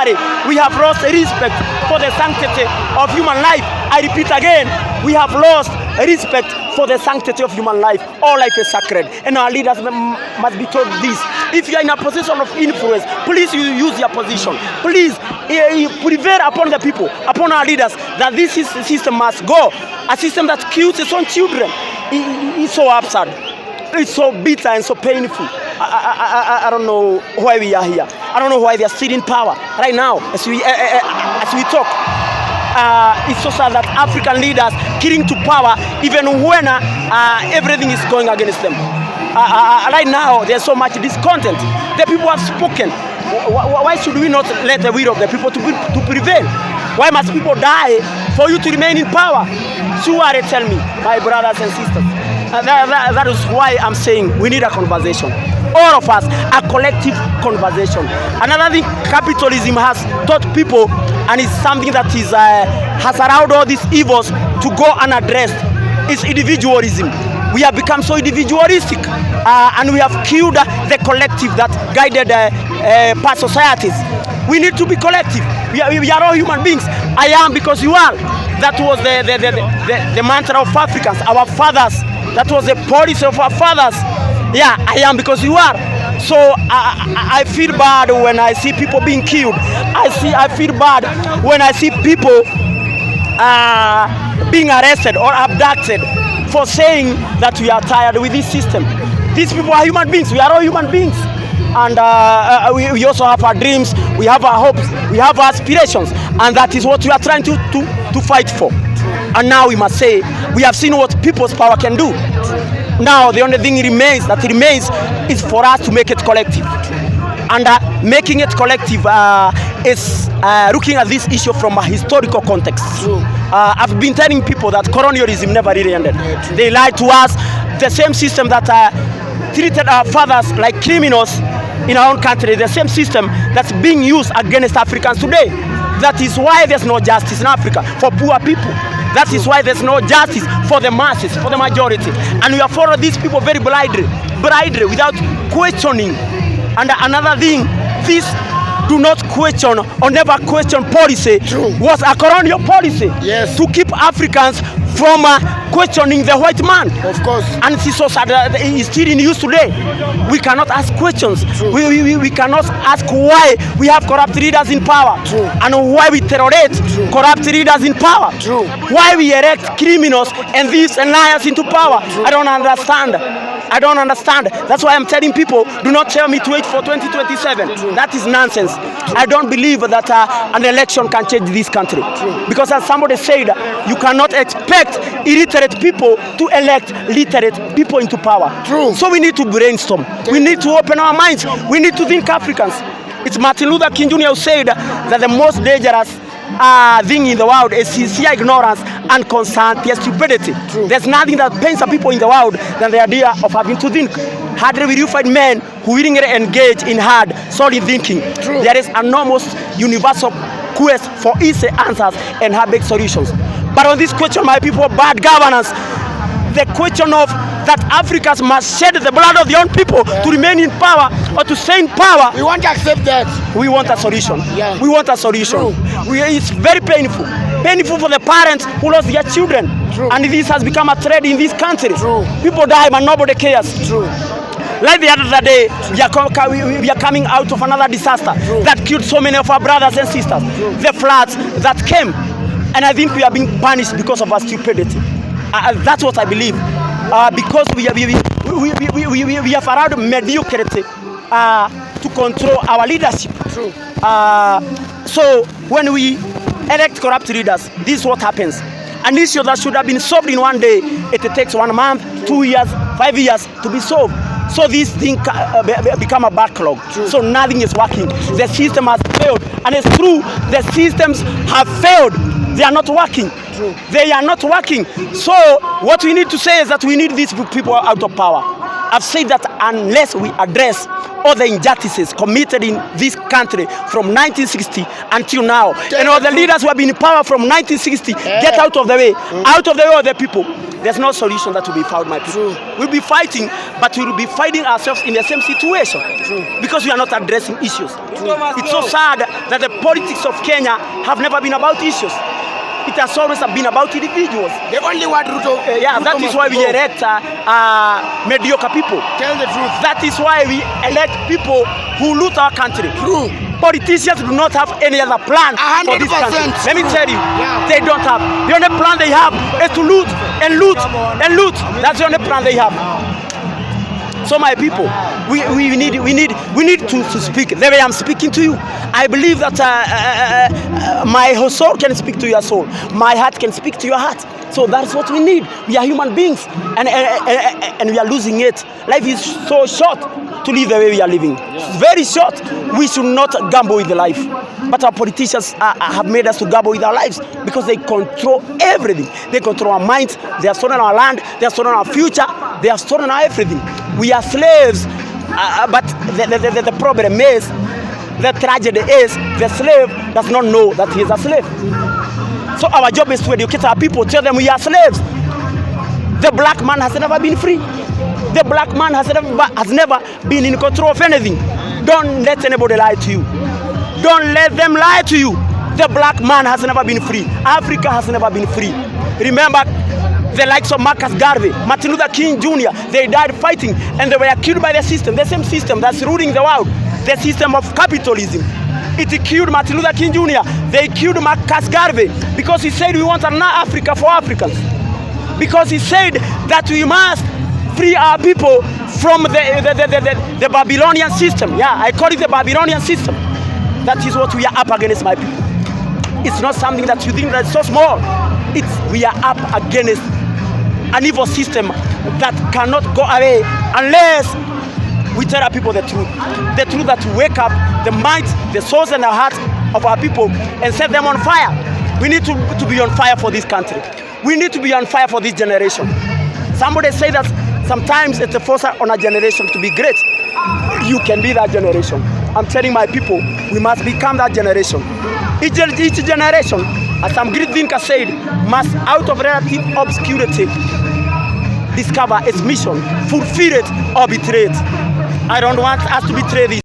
unnecessary. We have lost respect for the sanctity of human life. I repeat again, we have lost respect for the sanctity of human life. All life is sacred, and our leaders must be told this. If you are in a position of influence, please use your position. Please prevail upon the people, upon our leaders, that this system must go. A system that kills its own children. It's so absurd. It's so bitter and so painful. I don't know why we are here. I don't know why they are still in power right now as we talk. It's so sad that African leaders getting to power even when everything is going against them. Right now, there's so much discontent. The people have spoken. Why should we not let the will of the people to prevail? Why must people die for you to remain in power? Surely tell me, my brothers and sisters. That is why I'm saying we need a conversation. All of us, a collective conversation. Another thing capitalism has taught people, and it's something that has allowed all these evils to go unaddressed, is individualism. We have become so individualistic, and we have killed the collective that guided past societies. We need to be collective. We are all human beings. I am because you are. That was the mantra of Africans, our fathers. That was the policy of our fathers. Yeah, I am because you are. So I feel bad when I see people being killed. I feel bad when I see people being arrested or abducted for saying that we are tired with this system. These people are human beings. We are all human beings. And we also have our dreams, we have our hopes, we have our aspirations, and that is what we are trying to fight for. And now we must say, we have seen what people's power can do. Now the only thing remains is for us to make it collective. And making it collective is looking at this issue from a historical context. I've been telling people that colonialism never really ended. They lied to us. The same system that treated our fathers like criminals in our own country, the same system that's being used against Africans today. That is why there's no justice in Africa for poor people. That is why there's no justice for the masses, for the majority. And we have followed these people very blindly without questioning. And another thing, this do not question or never question policy was a colonial policy to keep Africans from questioning the white man. Of course. And it's so sad that it's still in use today. We cannot ask questions. We cannot ask why we have corrupt leaders in power and why we tolerate corrupt leaders in power. Why we elect criminals and thieves and liars into power. I don't understand. I don't understand. That's why I'm telling people, do not tell me to wait for 2027. That is nonsense. I don't believe that an election can change this country. Because as somebody said, you cannot expect illiterate people to elect literate people into power. So we need to brainstorm. We need to open our minds. We need to think Africans. It's Martin Luther King Jr. who said that the most dangerous thing in the world is sincere ignorance and conscientious stupidity. There's nothing that pains the people in the world than the idea of having to think. Hardly will you find men who willingly engage in hard, solid thinking. There is an almost universal quest for easy answers and hard-baked solutions. But on this question, my people, of bad governance, the question of that Africans must shed the blood of their own people to remain in power or to stay in power. We want to accept that. We want a solution. We want a solution. It's very painful. Painful for the parents who lost their children. And this has become a trend in this country. People die but nobody cares. Like the other day, we are coming out of another disaster that killed so many of our brothers and sisters. The floods that came. And I think we are being punished because of our stupidity. That's what I believe. Because we have allowed mediocrity to control our leadership. So when we elect corrupt leaders, this is what happens. An issue that should have been solved in one day, it takes 1 month, 2 years, 5 years to be solved. So this thing become a backlog. So nothing is working. The system has failed. And it's true, the systems have failed. They are not working. They are not working. So what we need to say is that we need these people out of power. I've said that unless we address all the injustices committed in this country from 1960 until now, and all the leaders who have been in power from 1960, get out of the way, out of the way of the people, there's no solution that will be found, my people. We'll be fighting, but we will be finding ourselves in the same situation because we are not addressing issues. It's so sad that the politics of Kenya have never been about issues. It has always been about individuals. The only word Ruto. That is why we elect mediocre people. Tell the truth. That is why we elect people who loot our country. True. Politicians do not have any other plan for this country. Let me tell you, they don't have. The only plan they have is to loot and loot and loot. That's the only plan they have. So my people, we need to speak the way I'm speaking to you. I believe that my soul can speak to your soul. My heart can speak to your heart. So that's what we need. We are human beings, and we are losing it. Life is so short to live the way we are living. It's very short. We should not gamble with life. But our politicians have made us to gamble with our lives because they control everything. They control our minds. They have stolen our land. They have stolen our future. They have stolen our everything. We are slaves, but the problem is, the tragedy is, the slave does not know that he is a slave. So our job is to educate our people, tell them we are slaves. The black man has never been free. The black man has never been in control of anything. Don't let anybody lie to you. Don't let them lie to you. The black man has never been free. Africa has never been free. Remember, the likes of Marcus Garvey, Martin Luther King Jr., they died fighting and they were killed by the system, the same system that's ruling the world, the system of capitalism. It killed Martin Luther King Jr. They killed Marcus Garvey because he said we want an Africa for Africans. Because he said that we must free our people from the Babylonian system. Yeah, I call it the Babylonian system. That is what we are up against, my people. It's not something that you think that's so small. We are up against an evil system that cannot go away unless we tell our people the truth that will wake up the minds, the souls and the hearts of our people and set them on fire. We need to be on fire for this country. We need to be on fire for this generation. Somebody say that sometimes it's a force on a generation to be great. You can be that generation. I'm telling my people, we must become that generation. Each generation, as some great thinker said, must out of relative obscurity discover its mission, fulfill it or betray it. I don't want us to betray this.